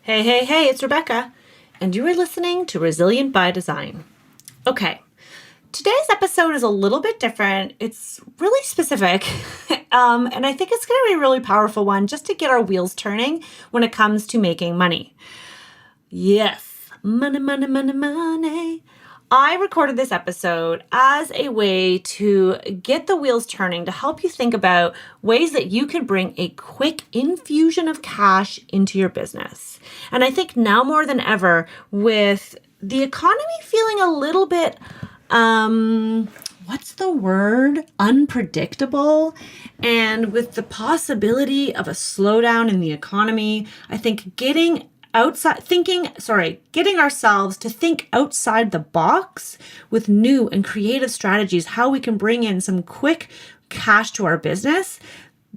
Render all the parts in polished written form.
Hey, hey, hey, it's Rebecca, and you are listening to Resilient by Design. Okay, today's episode is a little bit different. It's really specific, and I think it's going to be a really powerful one just to get our wheels turning when it comes to making money. Yes, money, money, money, money. I recorded this episode as a way to get the wheels turning to help you think about ways that you can bring a quick infusion of cash into your business. And I think now more than ever, with the economy feeling a little bit, what's the word? Unpredictable. And with the possibility of a slowdown in the economy, I think getting ourselves to think outside the box with new and creative strategies, how we can bring in some quick cash to our business.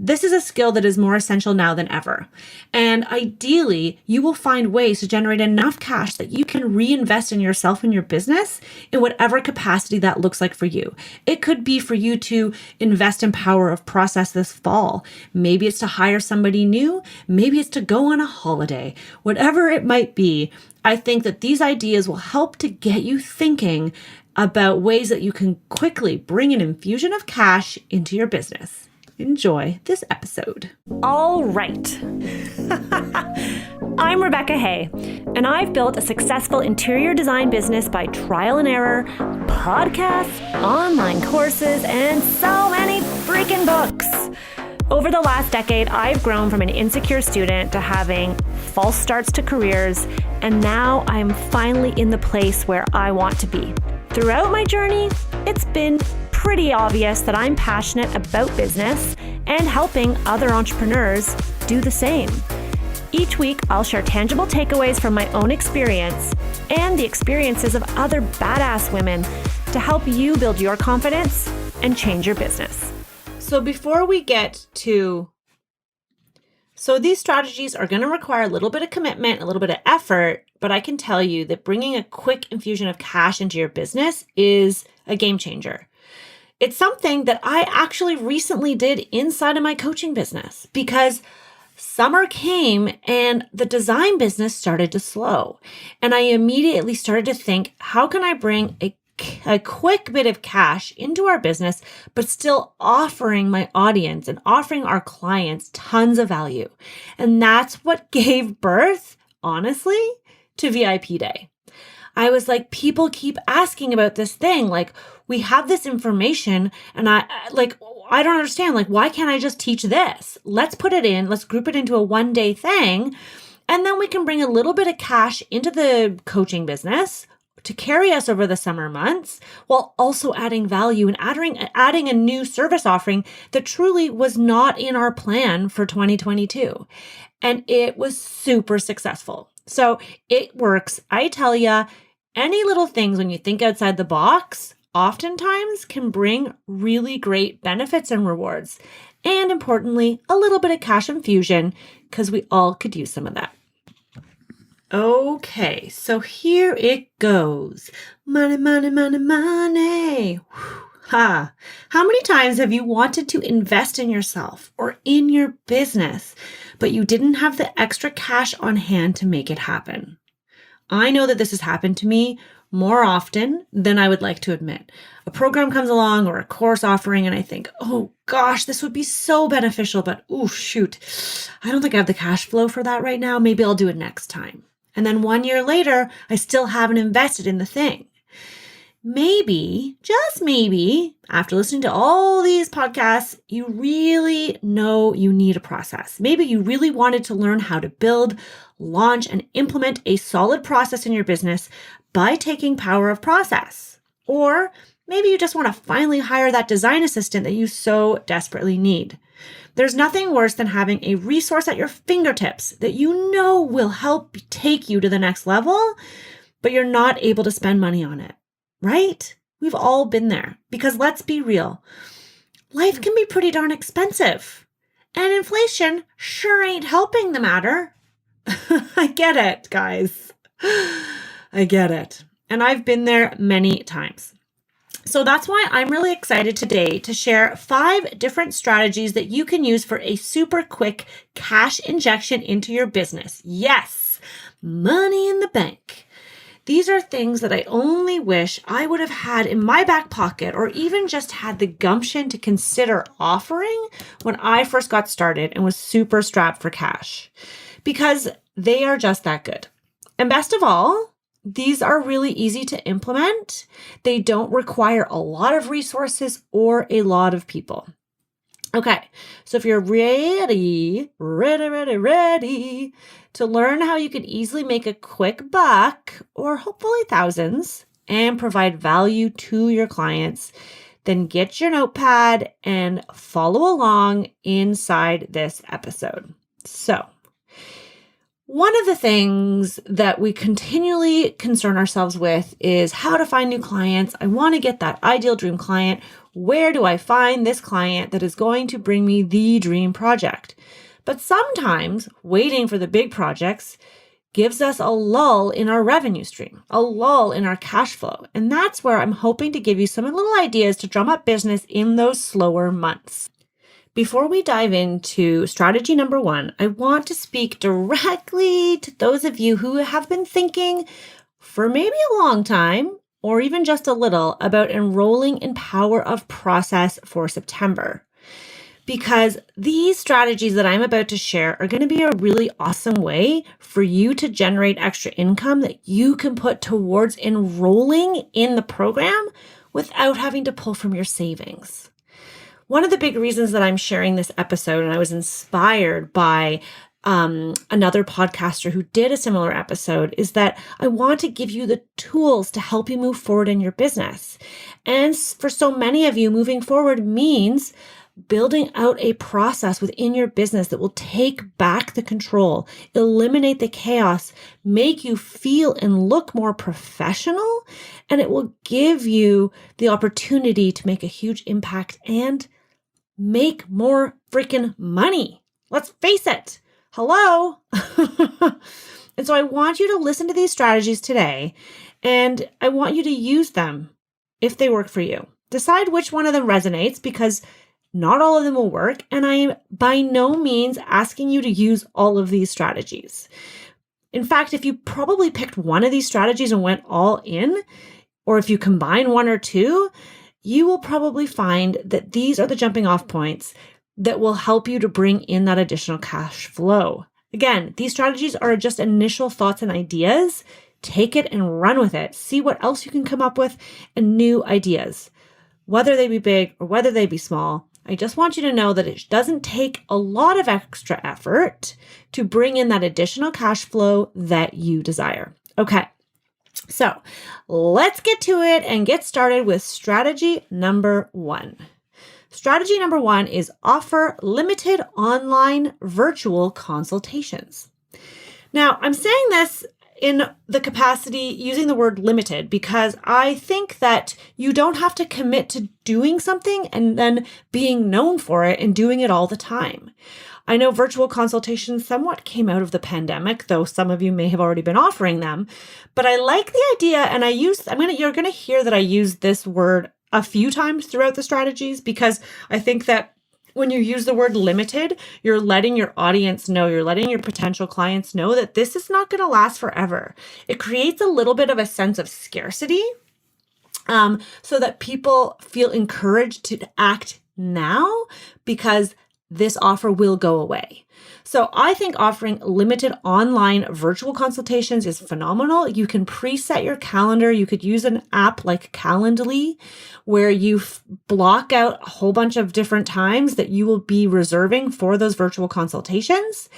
This is a skill that is more essential now than ever. And ideally, you will find ways to generate enough cash that you can reinvest in yourself and your business in whatever capacity that looks like for you. It could be for you to invest in power of process this fall. Maybe it's to hire somebody new. Maybe it's to go on a holiday. Whatever it might be, I think that these ideas will help to get you thinking about ways that you can quickly bring an infusion of cash into your business. Enjoy this episode. All right. I'm Rebecca Hay, and I've built a successful interior design business by trial and error, podcasts, online courses, and so many freaking books. Over the last decade, I've grown from an insecure student to having false starts to careers, and now I'm finally in the place where I want to be. Throughout my journey, it's been pretty obvious that I'm passionate about business and helping other entrepreneurs do the same. Each week, I'll share tangible takeaways from my own experience and the experiences of other badass women to help you build your confidence and change your business. So these strategies are going to require a little bit of commitment, a little bit of effort, but I can tell you that bringing a quick infusion of cash into your business is a game changer. It's something that I actually recently did inside of my coaching business because summer came and the design business started to slow. And I immediately started to think, how can I bring a quick bit of cash into our business, but still offering my audience and offering our clients tons of value? And that's what gave birth, honestly, to VIP Day. I was like, people keep asking about this thing. Like, we have this information and I don't understand. Like, why can't I just teach this? Let's put it in, let's group it into a one-day thing. And then we can bring a little bit of cash into the coaching business to carry us over the summer months while also adding value and adding a new service offering that truly was not in our plan for 2022. And it was super successful. So it works. I tell ya, any little things when you think outside the box oftentimes can bring really great benefits and rewards. And importantly, a little bit of cash infusion because we all could use some of that. Okay, so here it goes. Money, money, money, money. Ha! How many times have you wanted to invest in yourself or in your business, but you didn't have the extra cash on hand to make it happen? I know that this has happened to me more often than I would like to admit. A program comes along or a course offering and I think, oh gosh, this would be so beneficial, but shoot, I don't think I have the cash flow for that right now. Maybe I'll do it next time. And then 1 year later, I still haven't invested in the thing. Maybe, just maybe, after listening to all these podcasts, you really know you need a process. Maybe you really wanted to learn how to build, launch, and implement a solid process in your business by taking power of process. Or maybe you just want to finally hire that design assistant that you so desperately need. There's nothing worse than having a resource at your fingertips that you know will help take you to the next level, but you're not able to spend money on it. Right? We've all been there because let's be real. Life can be pretty darn expensive and inflation sure ain't helping the matter. I get it, guys. I get it. And I've been there many times. So that's why I'm really excited today to share 5 different strategies that you can use for a super quick cash injection into your business. Yes, money in the bank. These are things that I only wish I would have had in my back pocket or even just had the gumption to consider offering when I first got started and was super strapped for cash, because they are just that good. And best of all, these are really easy to implement. They don't require a lot of resources or a lot of people. Okay, so if you're ready to learn how you can easily make a quick buck or hopefully thousands and provide value to your clients, then get your notepad and follow along inside this episode. So, one of the things that we continually concern ourselves with is how to find new clients. I want to get that ideal dream client. Where do I find this client that is going to bring me the dream project? But sometimes waiting for the big projects gives us a lull in our revenue stream, a lull in our cash flow. And that's where I'm hoping to give you some little ideas to drum up business in those slower months. Before we dive into strategy number 1, I want to speak directly to those of you who have been thinking for maybe a long time or even just a little about enrolling in Power of Process for September. Because these strategies that I'm about to share are going to be a really awesome way for you to generate extra income that you can put towards enrolling in the program without having to pull from your savings. One of the big reasons that I'm sharing this episode, and I was inspired by another podcaster who did a similar episode, is that I want to give you the tools to help you move forward in your business. And for so many of you, moving forward means building out a process within your business that will take back the control, eliminate the chaos, make you feel and look more professional, and it will give you the opportunity to make a huge impact and make more freaking money. Let's face it. Hello. And so I want you to listen to these strategies today, and I want you to use them if they work for you. Decide which one of them resonates, because not all of them will work. And I am by no means asking you to use all of these strategies. In fact, if you probably picked one of these strategies and went all in, or if you combine one or two, you will probably find that these are the jumping off points that will help you to bring in that additional cash flow. Again, these strategies are just initial thoughts and ideas. Take it and run with it. See what else you can come up with and new ideas, whether they be big or whether they be small. I just want you to know that it doesn't take a lot of extra effort to bring in that additional cash flow that you desire. Okay. So let's get to it and get started with strategy number 1. Strategy number 1 is offer limited online virtual consultations. Now, I'm saying this in the capacity using the word limited because I think that you don't have to commit to doing something and then being known for it and doing it all the time. I know virtual consultations somewhat came out of the pandemic, though some of you may have already been offering them, but I like the idea, and you're going to hear that I use this word a few times throughout the strategies, because I think that when you use the word limited, you're letting your audience know, you're letting your potential clients know that this is not going to last forever. It creates a little bit of a sense of scarcity, so that people feel encouraged to act now because this offer will go away. So I think offering limited online virtual consultations is phenomenal. You can preset your calendar. You could use an app like Calendly where you block out a whole bunch of different times that you will be reserving for those virtual consultations.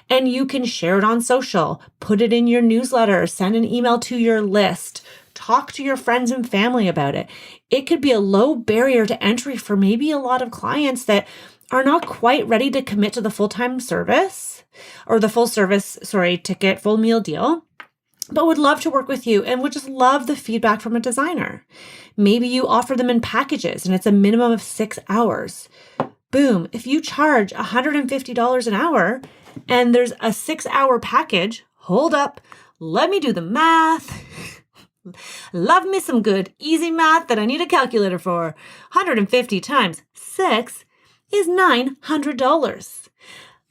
And you can share it on social, put it in your newsletter, send an email to your list, talk to your friends and family about it. It could be a low barrier to entry for maybe a lot of clients that are not quite ready to commit to the full-time service or the full meal deal, but would love to work with you and would just love the feedback from a designer. Maybe you offer them in packages and it's a minimum of 6 hours. Boom. If you charge $150 an hour and there's a 6-hour package, hold up, let me do the math. Love me some good, easy math that I need a calculator for. 150 times 6 is $900.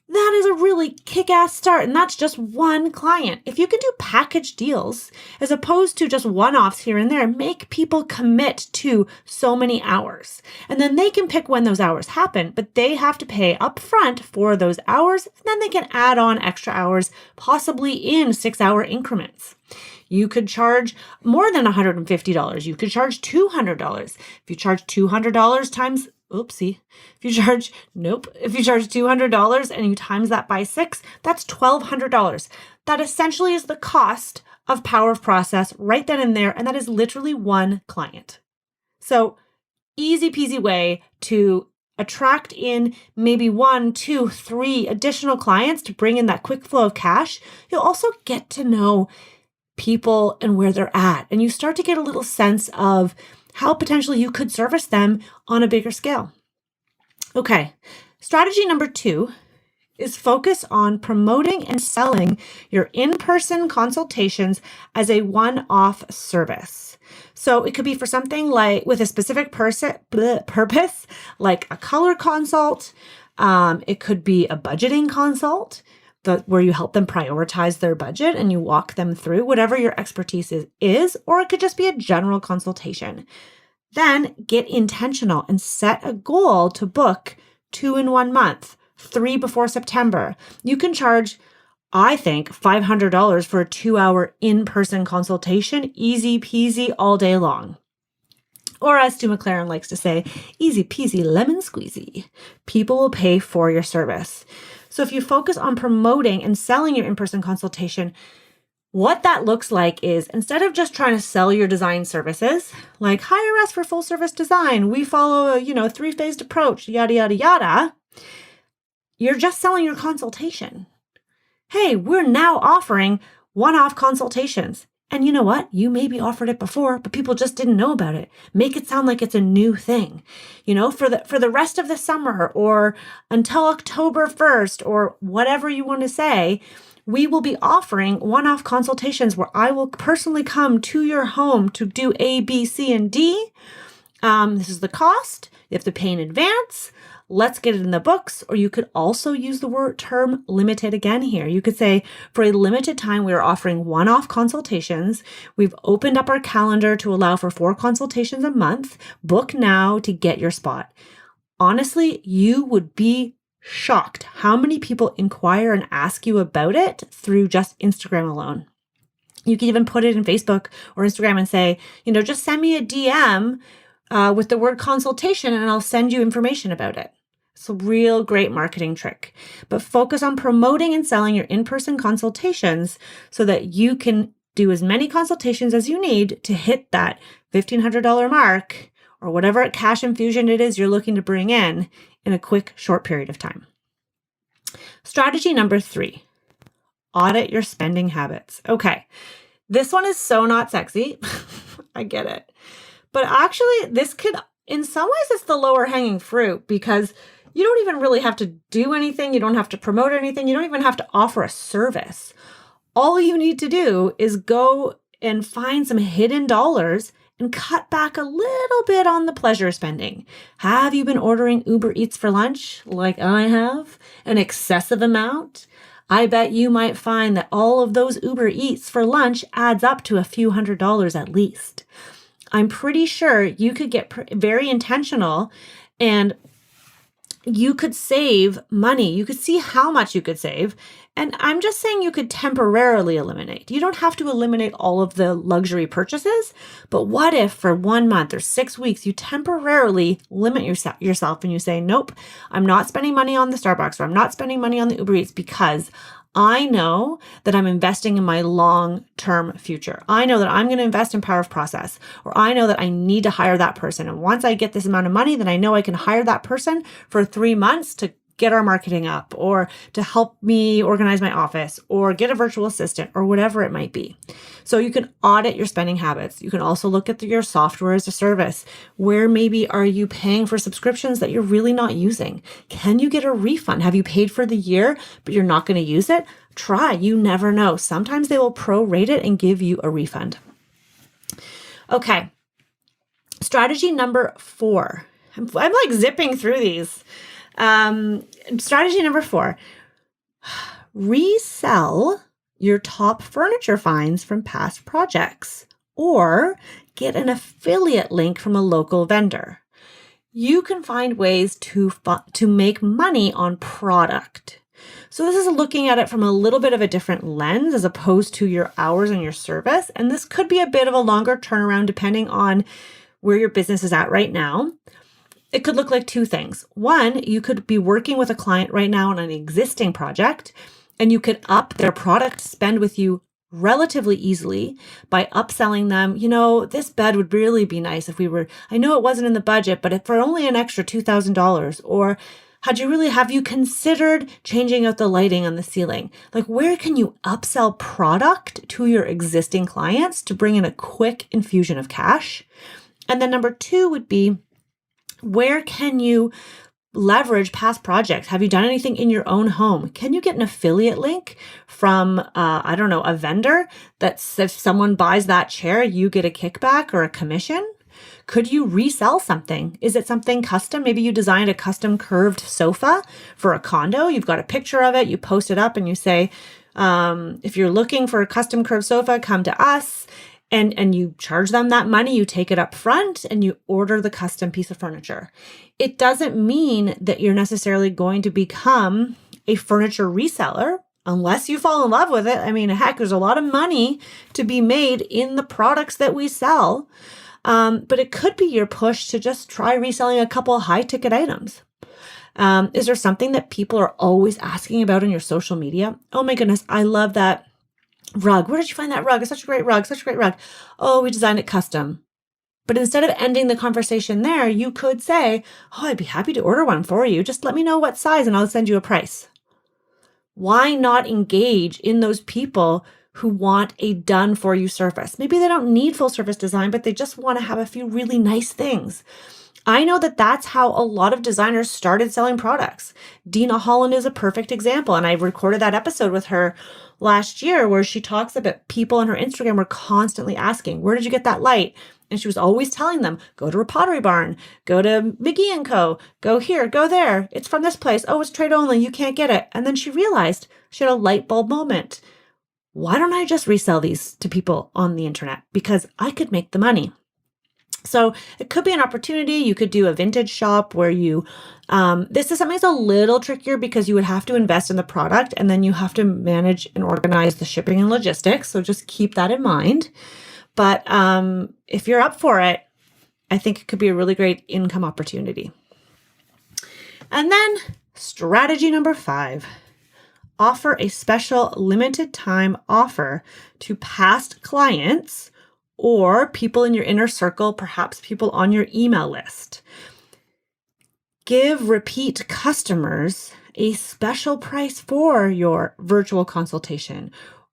That is a really kick-ass start, and that's just one client. If you can do package deals as opposed to just one-offs here and there, make people commit to so many hours. And then they can pick when those hours happen, but they have to pay upfront for those hours, and then they can add on extra hours, possibly in 6-hour increments. You could charge more than $150. You could charge $200. If you charge $200 times Oopsie. If you charge $200 and you times that by 6, that's $1,200. That essentially is the cost of Power of Process right then and there. And that is literally one client. So easy peasy way to attract in maybe 1, 2, 3 additional clients to bring in that quick flow of cash. You'll also get to know people and where they're at. And you start to get a little sense of how potentially you could service them on a bigger scale. Okay, strategy number 2 is focus on promoting and selling your in-person consultations as a one-off service. So it could be for something like with a specific purpose, like a color consult. It could be a budgeting consult where you help them prioritize their budget and you walk them through whatever your expertise is, or it could just be a general consultation. Then get intentional and set a goal to book 2 in 1 month, 3 before September. You can charge, I think, $500 for a 2-hour in-person consultation, easy peasy all day long. Or as Stu McLaren likes to say, easy peasy lemon squeezy. People will pay for your service. So if you focus on promoting and selling your in-person consultation, what that looks like is instead of just trying to sell your design services, like hire us for full service design, we follow a 3-phased approach, yada, yada, yada, you're just selling your consultation. Hey, we're now offering one-off consultations. And you know what? You maybe offered it before, but people just didn't know about it. Make it sound like it's a new thing, for the rest of the summer or until October 1st or whatever you want to say. We will be offering one-off consultations where I will personally come to your home to do A, B, C, and D. This is the cost. You have to pay in advance. Let's get it in the books. Or you could also use the term limited again here. You could say, for a limited time, we are offering one-off consultations. We've opened up our calendar to allow for 4 consultations a month. Book now to get your spot. Honestly, you would be shocked how many people inquire and ask you about it through just Instagram alone. You can even put it in Facebook or Instagram and say, just send me a DM with the word consultation and I'll send you information about it. It's a real great marketing trick. But focus on promoting and selling your in-person consultations so that you can do as many consultations as you need to hit that $1,500 mark or whatever cash infusion it is you're looking to bring in a quick, short period of time. Strategy number 3, audit your spending habits. Okay, this one is so not sexy. I get it. But actually, this could, in some ways, it's the lower hanging fruit because you don't even really have to do anything. You don't have to promote anything. You don't even have to offer a service. All you need to do is go and find some hidden dollars and cut back a little bit on the pleasure spending. Have you been ordering Uber Eats for lunch like I have? An excessive amount? I bet you might find that all of those Uber Eats for lunch adds up to a few $100s at least. I'm pretty sure you could get very intentional and you could save money. You could see how much you could save. And I'm just saying you could temporarily eliminate. You don't have to eliminate all of the luxury purchases, but what if for 1 month or 6 weeks, you temporarily limit yourself and you say, nope, I'm not spending money on the Starbucks or I'm not spending money on the Uber Eats because I know that I'm investing in my long-term future. I know that I'm going to invest in Power of Process, or I know that I need to hire that person. And once I get this amount of money, then I know I can hire that person for 3 months to get our marketing up or to help me organize my office or get a virtual assistant or whatever it might be. So you can audit your spending habits. You can also look at your software as a service. Where maybe are you paying for subscriptions that you're really not using? Can you get a refund? Have you paid for the year, but you're not going to use it? Try. You never know. Sometimes they will prorate it and give you a refund. Okay. Strategy number 4. I'm like zipping through these. Strategy number 4, resell your top furniture finds from past projects or get an affiliate link from a local vendor. You can find ways to make money on product. So this is looking at it from a little bit of a different lens as opposed to your hours and your service. And this could be a bit of a longer turnaround depending on where your business is at right now. It could look like 2 things. One, you could be working with a client right now on an existing project, and you could up their product spend with you relatively easily by upselling them. This bed would really be nice if I know it wasn't in the budget, but for only an extra $2,000. Or have you considered changing out the lighting on the ceiling? Like, where can you upsell product to your existing clients to bring in a quick infusion of cash? And then number 2 would be, where can you leverage past projects? Have you done anything in your own home? Can you get an affiliate link from, a vendor that if someone buys that chair, you get a kickback or a commission? Could you resell something? Is it something custom? Maybe you designed a custom curved sofa for a condo. You've got a picture of it. You post it up and you say, if you're looking for a custom curved sofa, come to us. And you charge them that money, you take it up front and you order the custom piece of furniture. It doesn't mean that you're necessarily going to become a furniture reseller unless you fall in love with it. I mean, heck, there's a lot of money to be made in the products that we sell. But it could be your push to just try reselling a couple of high ticket items. Is there something that people are always asking about in your social media? Oh my goodness, I love that rug. Where did you find that rug? It's such a great rug, such a great rug. Oh, we designed it custom. But instead of ending the conversation there, you could say, oh, I'd be happy to order one for you. Just let me know what size and I'll send you a price. Why not engage in those people who want a done for you service? Maybe they don't need full service design, but they just want to have a few really nice things. I know that that's how a lot of designers started selling products. Dina Holland is a perfect example. And I recorded that episode with her last year where she talks about people on her Instagram were constantly asking, where did you get that light? And she was always telling them, go to a Pottery Barn, go to McGee & Co., go here, go there. It's from this place. Oh, it's trade only. You can't get it. And then she realized she had a light bulb moment. Why don't I just resell these to people on the internet? Because I could make the money. So it could be an opportunity. You could do a vintage shop where this is something that's a little trickier because you would have to invest in the product and then you have to manage and organize the shipping and logistics. So just keep that in mind. But if you're up for it, I think it could be a really great income opportunity. And then strategy number 5, offer a special limited time offer to past clients or people in your inner circle, perhaps people on your email list. Give repeat customers a special price for your virtual consultation,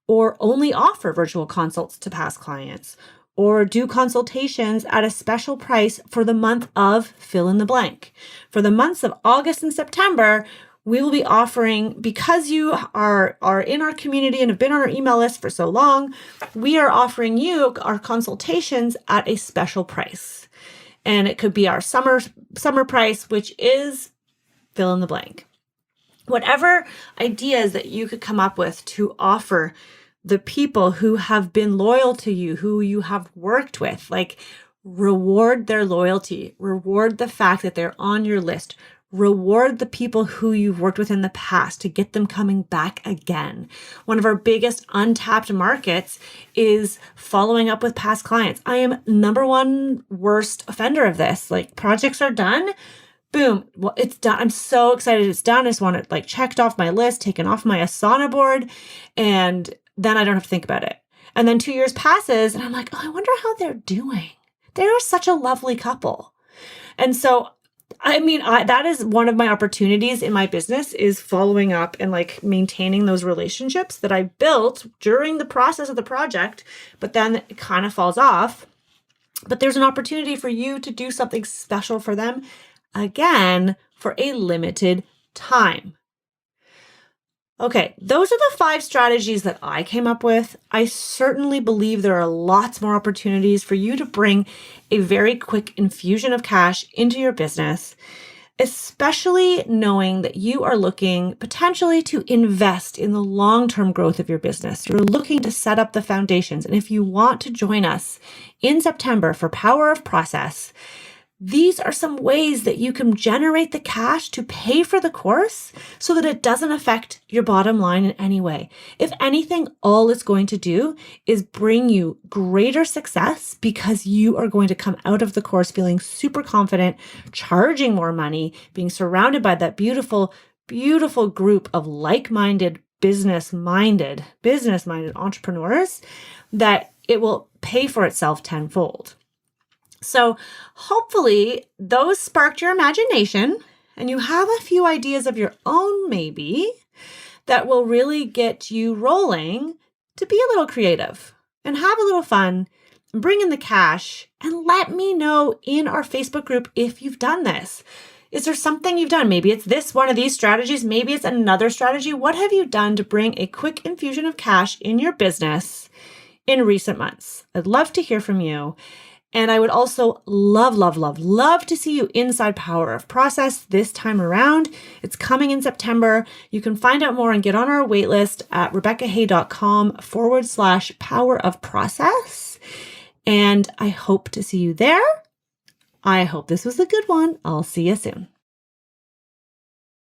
or only offer virtual consults to past clients, or do consultations at a special price for the month of fill in the blank. For the months of August and September, we will be offering, because you are in our community and have been on our email list for so long, we are offering you our consultations at a special price. And it could be our summer price, which is fill in the blank. Whatever ideas that you could come up with to offer the people who have been loyal to you, who you have worked with, like reward their loyalty, reward the fact that they're on your list, reward the people who you've worked with in the past to get them coming back again. One of our biggest untapped markets is following up with past clients. I am number one worst offender of this. Like, projects are done. Boom. Well, it's done. I'm so excited it's done. I just want it checked off my list, taken off my Asana board, and then I don't have to think about it. And then 2 years passes and I'm like, oh, I wonder how they're doing. They're such a lovely couple. And so that is one of my opportunities in my business, is following up and maintaining those relationships that I built during the process of the project, but then it kind of falls off. But there's an opportunity for you to do something special for them, again, for a limited time. Okay, those are the 5 strategies that I came up with. I certainly believe there are lots more opportunities for you to bring a very quick infusion of cash into your business, especially knowing that you are looking potentially to invest in the long-term growth of your business. You're looking to set up the foundations. And if you want to join us in September for Power of Process, these are some ways that you can generate the cash to pay for the course so that it doesn't affect your bottom line in any way. If anything, all it's going to do is bring you greater success because you are going to come out of the course feeling super confident, charging more money, being surrounded by that beautiful, beautiful group of like-minded, business-minded entrepreneurs that it will pay for itself tenfold. So hopefully those sparked your imagination and you have a few ideas of your own maybe that will really get you rolling to be a little creative and have a little fun, bring in the cash, and let me know in our Facebook group if you've done this. Is there something you've done? Maybe it's this one of these strategies. Maybe it's another strategy. What have you done to bring a quick infusion of cash in your business in recent months? I'd love to hear from you. And I would also love to see you inside Power of Process this time around. It's coming in September. You can find out more and get on our waitlist at RebeccaHay.com/Power of Process. And I hope to see you there. I hope this was a good one. I'll see you soon.